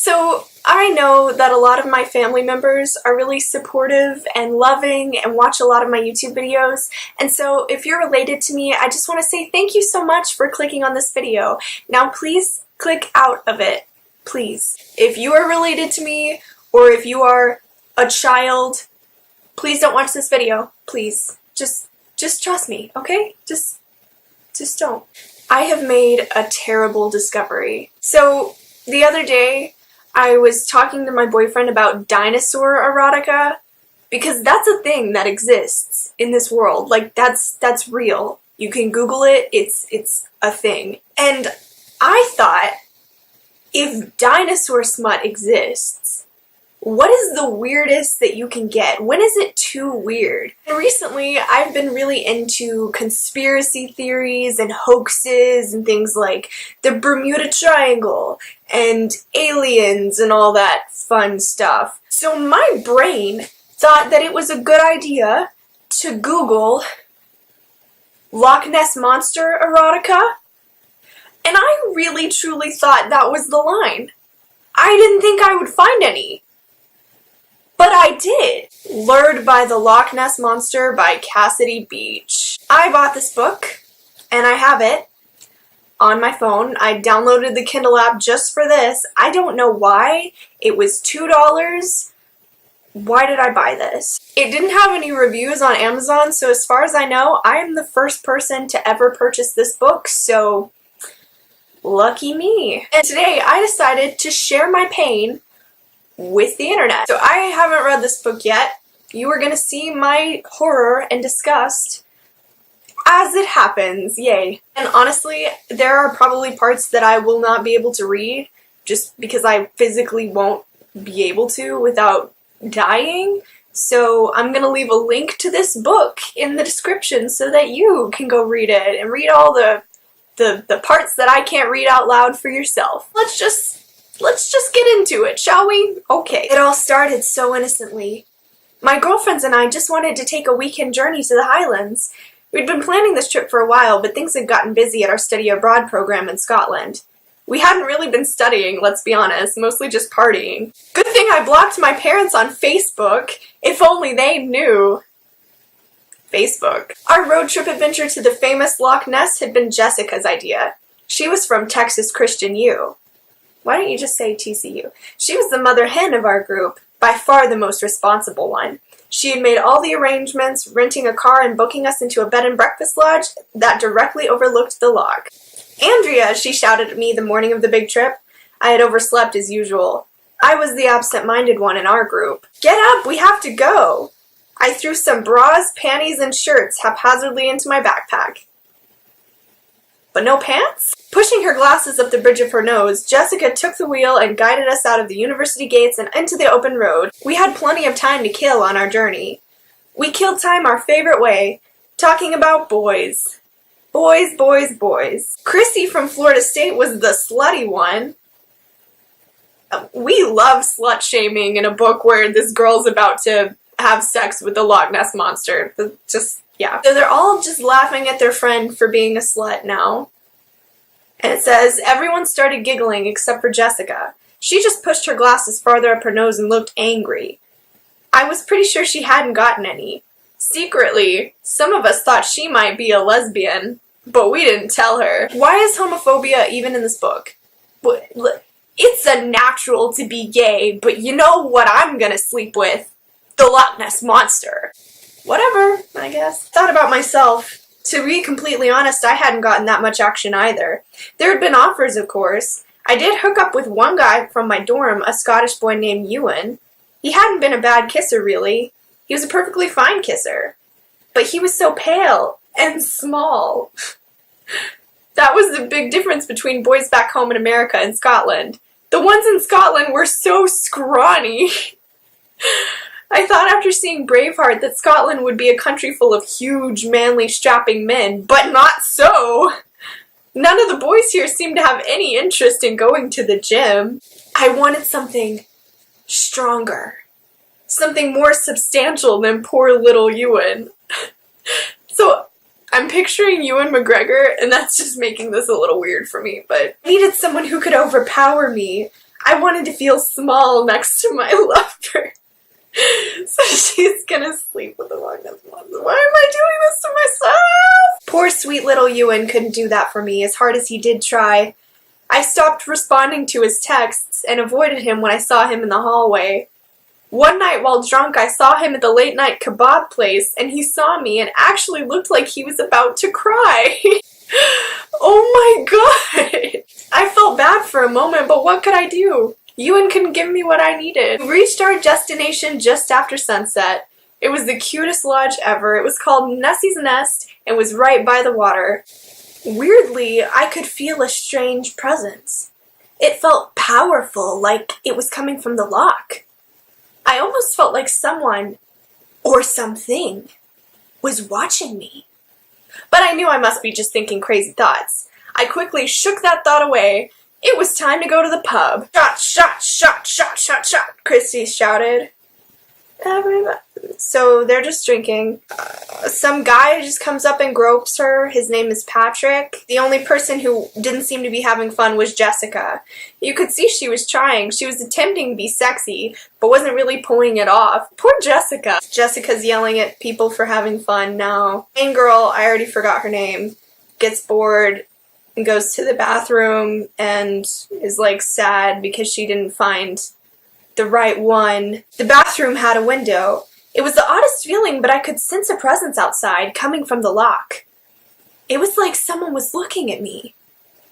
So I know that a lot of my family members are really supportive and loving and watch a lot of my YouTube videos, and so if you're related to me, I just want to say thank you so much for clicking on this video. Now please click out of it, please. If you are related to me, or if you are a child, please don't watch this video, please. Just trust me, okay? Just don't. I have made a terrible discovery. So the other day, I was talking to my boyfriend about dinosaur erotica, because that's a thing that exists in this world. Like, that's real. You can Google it, it's a thing. And I thought, if dinosaur smut exists, what is the weirdest that you can get? When is it too weird? And recently, I've been really into conspiracy theories and hoaxes and things like the Bermuda Triangle and aliens and all that fun stuff. So my brain thought that it was a good idea to Google Loch Ness Monster erotica, and I really truly thought that was the line. I didn't think I would find any. But I did. Lured by the Loch Ness Monster by Cassidy Beach. I bought this book, and I have it on my phone. I downloaded the Kindle app just for this. I don't know why. It was $2. Why did I buy this? It didn't have any reviews on Amazon, so as far as I know, I am the first person to ever purchase this book, so lucky me. And today I decided to share my pain with the internet. So I haven't read this book yet. You are gonna see my horror and disgust as it happens, yay. And honestly, there are probably parts that I will not be able to read just because I physically won't be able to without dying. So I'm gonna leave a link to this book in the description so that you can go read it and read all the parts that I can't read out loud for yourself. Let's just get into it, shall we? Okay. It all started so innocently. My girlfriends and I just wanted to take a weekend journey to the Highlands. We'd been planning this trip for a while, but things had gotten busy at our study abroad program in Scotland. We hadn't really been studying, let's be honest, mostly just partying. Good thing I blocked my parents on Facebook. If only they knew. Facebook. Our road trip adventure to the famous Loch Ness had been Jessica's idea. She was from Texas Christian U. Why don't you just say TCU? She was the mother hen of our group, by far the most responsible one. She had made all the arrangements, renting a car and booking us into a bed and breakfast lodge that directly overlooked the loch. Andrea, she shouted at me the morning of the big trip. I had overslept as usual. I was the absent-minded one in our group. Get up, we have to go. I threw some bras, panties, and shirts haphazardly into my backpack. But no pants? Pushing her glasses up the bridge of her nose, Jessica took the wheel and guided us out of the university gates and into the open road. We had plenty of time to kill on our journey. We killed time our favorite way, talking about boys. Boys, boys, boys. Chrissy from Florida State was the slutty one. We love slut-shaming in a book where this girl's about to have sex with the Loch Ness Monster. Yeah. So they're all just laughing at their friend for being a slut now. And it says, everyone started giggling except for Jessica. She just pushed her glasses farther up her nose and looked angry. I was pretty sure she hadn't gotten any. Secretly, some of us thought she might be a lesbian, but we didn't tell her. Why is homophobia even in this book? It's a natural to be gay, but you know what I'm gonna sleep with? The Loch Ness Monster. Whatever, I guess. Thought about myself. To be completely honest, I hadn't gotten that much action either. There had been offers, of course. I did hook up with one guy from my dorm, a Scottish boy named Ewan. He hadn't been a bad kisser, really. He was a perfectly fine kisser. But he was so pale and small. That was the big difference between boys back home in America and Scotland. The ones in Scotland were so scrawny. I thought after seeing Braveheart that Scotland would be a country full of huge, manly, strapping men, but not so. None of the boys here seemed to have any interest in going to the gym. I wanted something stronger. Something more substantial than poor little Ewan. So I'm picturing Ewan McGregor, and that's just making this a little weird for me, but I needed someone who could overpower me. I wanted to feel small next to my lover. So she's gonna sleep with the Loch Ness Monster. Why am I doing this to myself? Poor sweet little Ewan couldn't do that for me, as hard as he did try. I stopped responding to his texts and avoided him when I saw him in the hallway. One night while drunk, I saw him at the late-night kebab place, and he saw me and actually looked like he was about to cry. Oh my god! I felt bad for a moment, but what could I do? Ewan couldn't give me what I needed. We reached our destination just after sunset. It was the cutest lodge ever. It was called Nessie's Nest and was right by the water. Weirdly, I could feel a strange presence. It felt powerful, like it was coming from the loch. I almost felt like someone, or something, was watching me. But I knew I must be just thinking crazy thoughts. I quickly shook that thought away. It was time to go to the pub. Shot, shot, shot, shot, shot, shot, Christy shouted. Everybody. So they're just drinking. Some guy just comes up and gropes her. His name is Patrick. The only person who didn't seem to be having fun was Jessica. You could see she was trying. She was attempting to be sexy, but wasn't really pulling it off. Poor Jessica. Jessica's yelling at people for having fun now. Main girl, I already forgot her name, gets bored and goes to the bathroom and is like sad because she didn't find the right one. The bathroom had a window. It was the oddest feeling, but I could sense a presence outside coming from the loch. It was like someone was looking at me.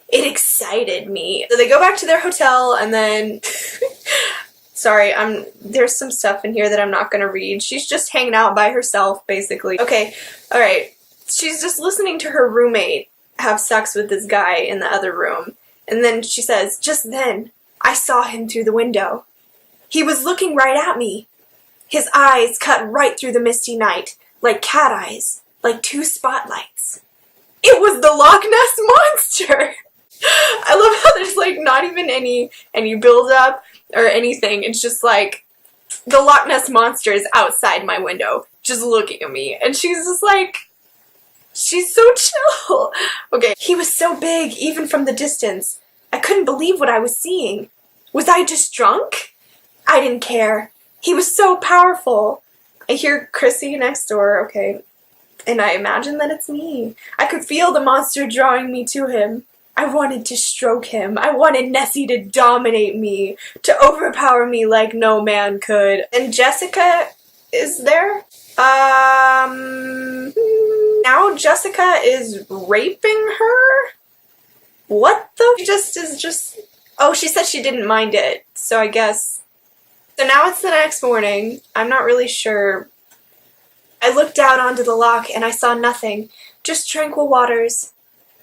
It excited me. So they go back to their hotel and then sorry, there's some stuff in here that I'm not gonna read. She's just hanging out by herself, basically. Okay, alright. She's just listening to her roommate have sex with this guy in the other room. And then she says, just then, I saw him through the window. He was looking right at me. His eyes cut right through the misty night, like cat eyes, like two spotlights. It was the Loch Ness Monster! I love how there's like not even any build up or anything. It's just like the Loch Ness Monster is outside my window, just looking at me. And she's just like, she's so chill. Okay, he was so big, even from the distance. I couldn't believe what I was seeing. Was I just drunk? I didn't care. He was so powerful. I hear Chrissy next door, okay, and I imagine that it's me. I could feel the monster drawing me to him. I wanted to stroke him. I wanted Nessie to dominate me, to overpower me like no man could. And Jessica is there? Now Jessica is raping her? What the? She just, oh, she said she didn't mind it, so I guess. So now it's the next morning. I'm not really sure. I looked out onto the loch and I saw nothing, just tranquil waters.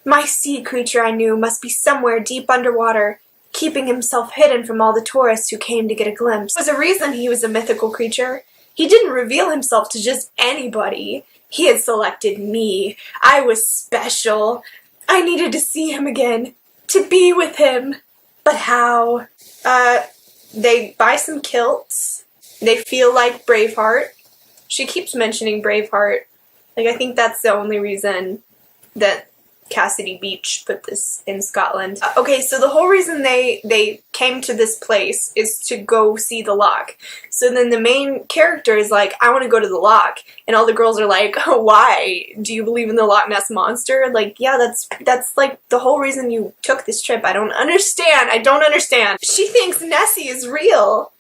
My sea creature, I knew, must be somewhere deep underwater, keeping himself hidden from all the tourists who came to get a glimpse. There was a reason he was a mythical creature. He didn't reveal himself to just anybody. He had selected me. I was special. I needed to see him again, to be with him. But how? They buy some kilts. They feel like Braveheart. She keeps mentioning Braveheart. Like, I think that's the only reason that Cassidy Beach put this in Scotland. Okay, so the whole reason they came to this place is to go see the loch. So then the main character is like, I want to go to the loch. And all the girls are like, oh, why? Do you believe in the Loch Ness Monster? Like, yeah, that's like the whole reason you took this trip. I don't understand. I don't understand. She thinks Nessie is real.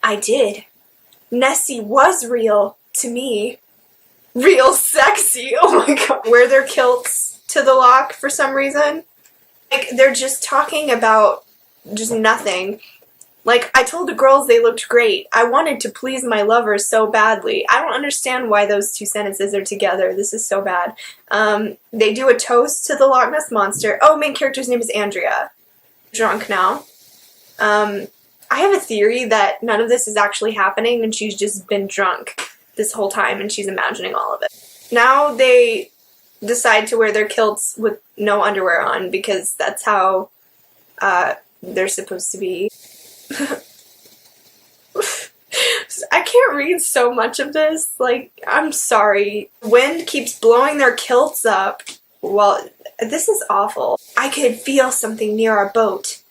I did. Nessie was real to me. Real sexy. Oh my god. Wear their kilts to the loch for some reason. Like, they're just talking about just nothing. Like, I told the girls they looked great. I wanted to please my lover so badly. I don't understand why those two sentences are together. This is so bad. They do a toast to the Loch Ness Monster. Oh, main character's name is Andrea. Drunk now. I have a theory that none of this is actually happening and she's just been drunk this whole time and she's imagining all of it. Now they decide to wear their kilts with no underwear on because that's how they're supposed to be. I can't read so much of this. Like, I'm sorry. Wind keeps blowing their kilts up. Well, this is awful. I could feel something near our boat.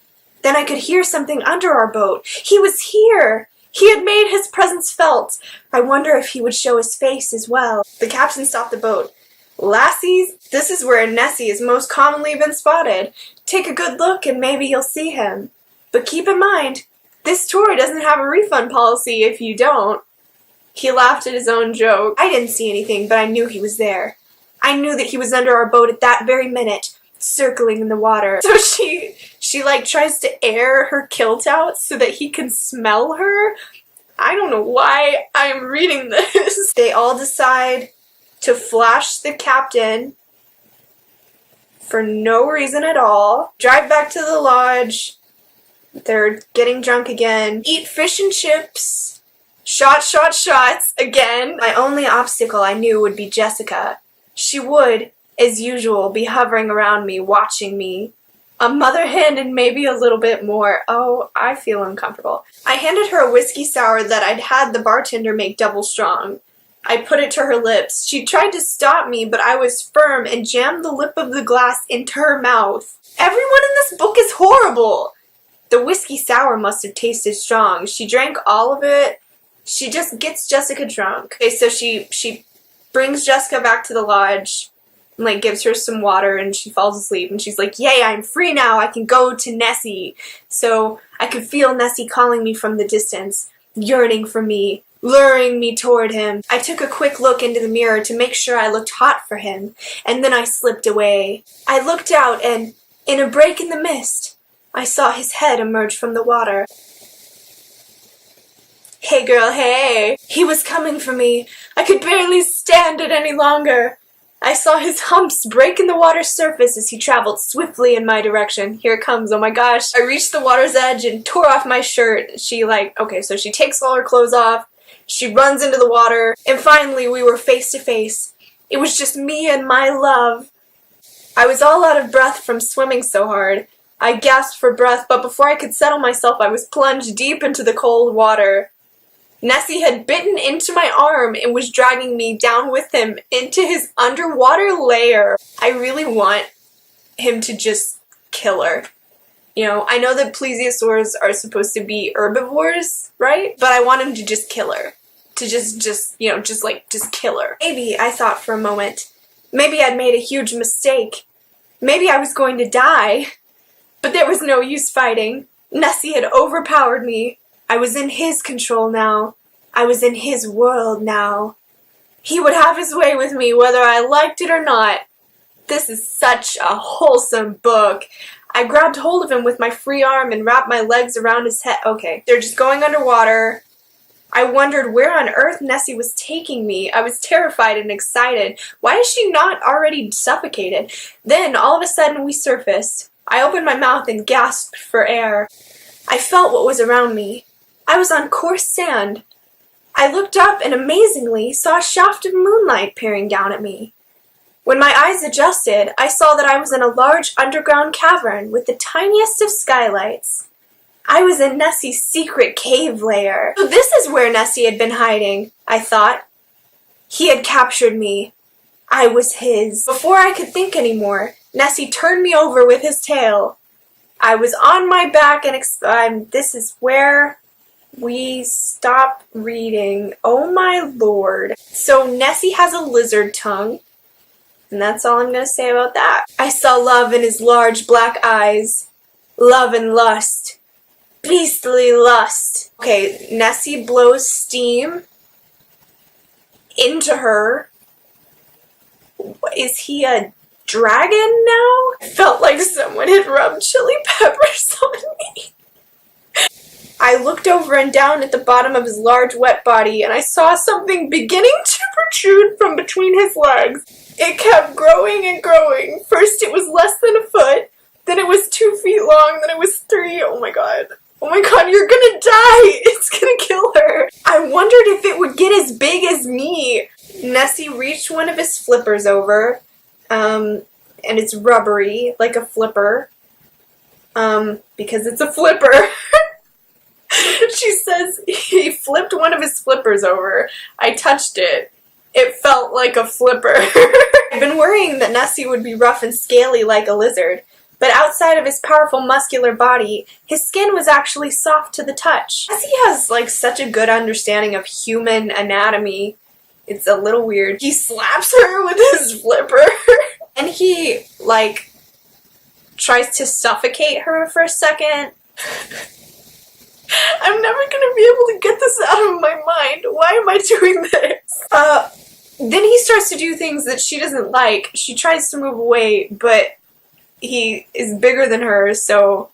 Then I could hear something under our boat. He was here! He had made his presence felt. I wonder if he would show his face as well. The captain stopped the boat. Lassies, this is where Nessie has most commonly been spotted. Take a good look and maybe you'll see him. But keep in mind, this tour doesn't have a refund policy if you don't. He laughed at his own joke. I didn't see anything, but I knew he was there. I knew that he was under our boat at that very minute, circling in the water. So she like tries to air her kilt out so that he can smell her. I don't know why I'm reading this. They all decide to flash the captain for no reason at all. Drive back to the lodge. They're getting drunk again. Eat fish and chips. Shots again. My only obstacle I knew would be Jessica. She would, as usual, be hovering around me, watching me. A mother hen and maybe a little bit more. Oh, I feel uncomfortable. I handed her a whiskey sour that I'd had the bartender make double strong. I put it to her lips. She tried to stop me, but I was firm and jammed the lip of the glass into her mouth. Everyone in this book is horrible! The whiskey sour must have tasted strong. She drank all of it. She just gets Jessica drunk. Okay, so she brings Jessica back to the lodge and, like, gives her some water, and she falls asleep, and she's like, yay, I'm free now, I can go to Nessie. So I could feel Nessie calling me from the distance, yearning for me, luring me toward him. I took a quick look into the mirror to make sure I looked hot for him, and then I slipped away. I looked out, and in a break in the mist, I saw his head emerge from the water. Hey girl, hey! He was coming for me. I could barely stand it any longer. I saw his humps break in the water's surface as he traveled swiftly in my direction. Here it comes, oh my gosh. I reached the water's edge and tore off my shirt. She she takes all her clothes off. She runs into the water. And finally we were face to face. It was just me and my love. I was all out of breath from swimming so hard. I gasped for breath, but before I could settle myself, I was plunged deep into the cold water. Nessie had bitten into my arm and was dragging me down with him into his underwater lair. I really want him to just kill her. You know, I know that plesiosaurs are supposed to be herbivores, right? But I want him to just kill her. To just kill her. Maybe, I thought for a moment, maybe I'd made a huge mistake. Maybe I was going to die. But there was no use fighting. Nessie had overpowered me. I was in his control now. I was in his world now. He would have his way with me whether I liked it or not. This is such a wholesome book. I grabbed hold of him with my free arm and wrapped my legs around his head. Okay, they're just going underwater. I wondered where on earth Nessie was taking me. I was terrified and excited. Why is she not already suffocated? Then, all of a sudden, we surfaced. I opened my mouth and gasped for air. I felt what was around me. I was on coarse sand. I looked up and amazingly saw a shaft of moonlight peering down at me. When my eyes adjusted, I saw that I was in a large underground cavern with the tiniest of skylights. I was in Nessie's secret cave lair. So this is where Nessie had been hiding, I thought. He had captured me. I was his. Before I could think anymore, Nessie turned me over with his tail. I was on my back and this is where we stop reading. Oh my lord. So Nessie has a lizard tongue. And that's all I'm going to say about that. I saw love in his large black eyes. Love and lust. Beastly lust. Okay, Nessie blows steam into her. Is he a dragon now? I felt like someone had rubbed chili peppers on me. I looked over and down at the bottom of his large wet body and I saw something beginning to protrude from between his legs. It kept growing and growing. First it was less than a foot, then it was 2 feet long, then it was 3. Oh my god. Oh my god, you're gonna die! It's gonna kill her! I wondered if it would get as big as me. Nessie reached one of his flippers over, and it's rubbery, like a flipper, because it's a flipper. She says he flipped one of his flippers over. I touched it. It felt like a flipper. I've been worrying that Nessie would be rough and scaly like a lizard, But outside of his powerful muscular body, his skin was actually soft to the touch. As he has like such a good understanding of human anatomy, it's a little weird. He slaps her with his flipper and he like tries to suffocate her for a second. I'm never gonna be able to get this out of my mind. Why am I doing this? Then he starts to do things that she doesn't like. She tries to move away, but he is bigger than her, so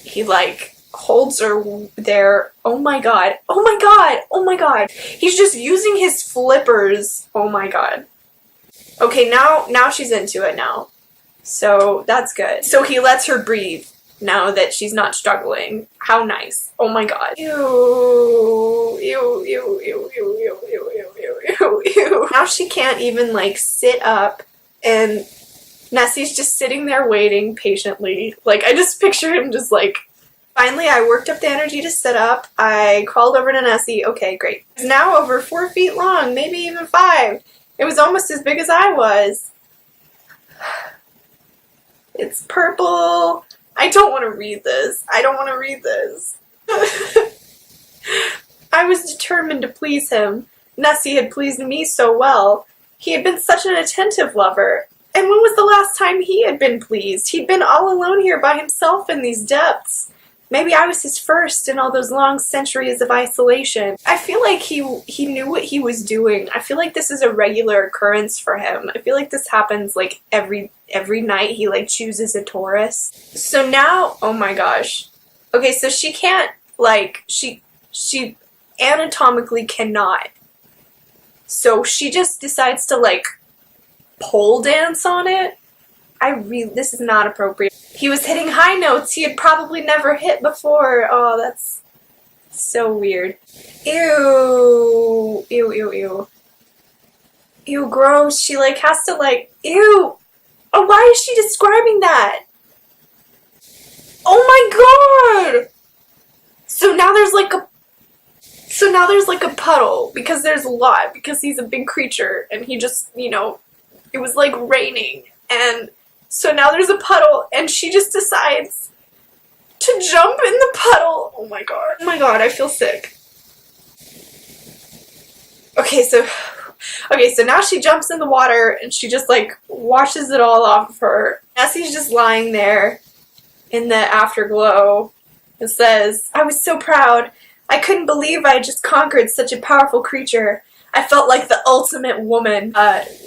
he like holds her there. Oh my god. Oh my god. Oh my god. He's just using his flippers. Oh my god. Okay, now she's into it now. So that's good. So he lets her breathe now that she's not struggling. How nice. Oh my god. Ew. Ew, ew, ew, ew, ew, ew, ew, ew, ew. Now she can't even like sit up, and Nessie's just sitting there waiting patiently. Like, I just picture him just like, finally I worked up the energy to sit up. I crawled over to Nessie. Okay, great. It's now over 4 feet long, maybe even 5. It was almost as big as I was. It's purple. I don't want to read this. I don't want to read this. I was determined to please him. Nessie had pleased me so well. He had been such an attentive lover. And when was the last time he had been pleased? He'd been all alone here by himself in these depths. Maybe I was his first in all those long centuries of isolation. I feel like he knew what he was doing. I feel like this is a regular occurrence for him. I feel like this happens like every night he like chooses a Taurus. So now, oh my gosh. Okay, so she can't like, she anatomically cannot. So she just decides to like pole dance on it. This is not appropriate. He was hitting high notes he had probably never hit before. Oh, that's so weird. Ew. Ew, ew, ew. Ew, gross. She like has to like, ew. Oh, why is she describing that? Oh my god! So now there's like a puddle because there's a lot, because he's a big creature and he just, you know, it was like raining, and so now there's a puddle and she just decides to jump in the puddle. Oh my god. Oh my god, I feel sick. Okay, so now she jumps in the water and she just like washes it all off of her. Nessie's just lying there in the afterglow and says, I was so proud. I couldn't believe I had just conquered such a powerful creature. I felt like the ultimate woman.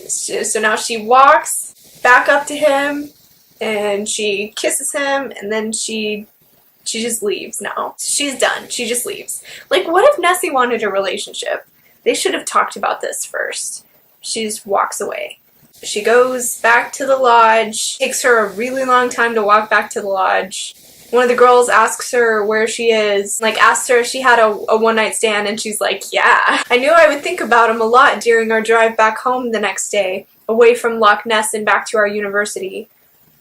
So now she walks back up to him and she kisses him, and then she just leaves now. She's done. She just leaves. Like, what if Nessie wanted a relationship? They should have talked about this first. She just walks away. She goes back to the lodge. Takes her a really long time to walk back to the lodge. One of the girls asks her where she is, like asked her if she had a one-night stand, and she's like, yeah. I knew I would think about him a lot during our drive back home the next day, away from Loch Ness and back to our university.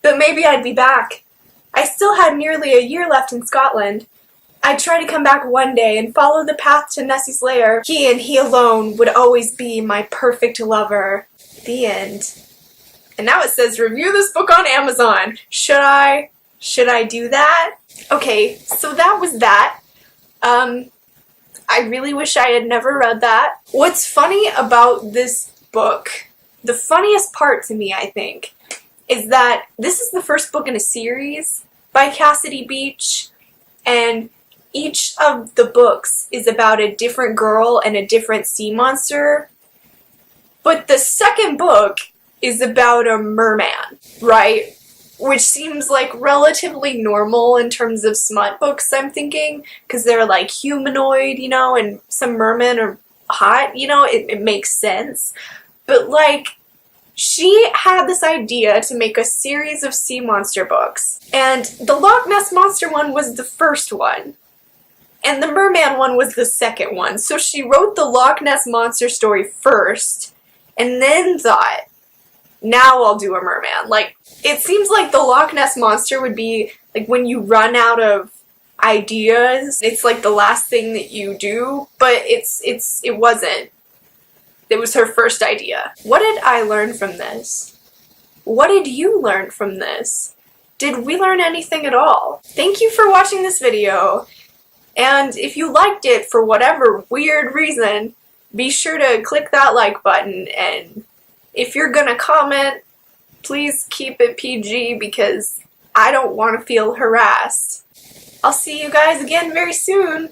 But maybe I'd be back. I still had nearly a year left in Scotland. I'd try to come back one day and follow the path to Nessie's lair. He and he alone would always be my perfect lover. The end. And now it says review this book on Amazon. Should I do that? Okay, so that was that. I really wish I had never read that. What's funny about this book, the funniest part to me, I think, is that this is the first book in a series by Cassidy Beach, and each of the books is about a different girl and a different sea monster. But the second book is about a merman, right? Which seems like relatively normal in terms of smut books, I'm thinking, because they're like humanoid, you know, and some mermen are hot, you know, it makes sense. But like, she had this idea to make a series of sea monster books, and the Loch Ness Monster one was the first one, and the merman one was the second one. So she wrote the Loch Ness Monster story first, and then thought, now I'll do a merman. Like, it seems like the Loch Ness Monster would be like when you run out of ideas, it's like the last thing that you do, but it wasn't. It was her first idea. What did I learn from this? What did you learn from this? Did we learn anything at all? Thank you for watching this video, and if you liked it for whatever weird reason, be sure to click that like button, and if you're gonna comment, please keep it PG because I don't want to feel harassed. I'll see you guys again very soon,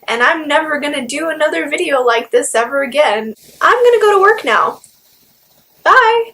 and I'm never gonna do another video like this ever again. I'm gonna go to work now. Bye!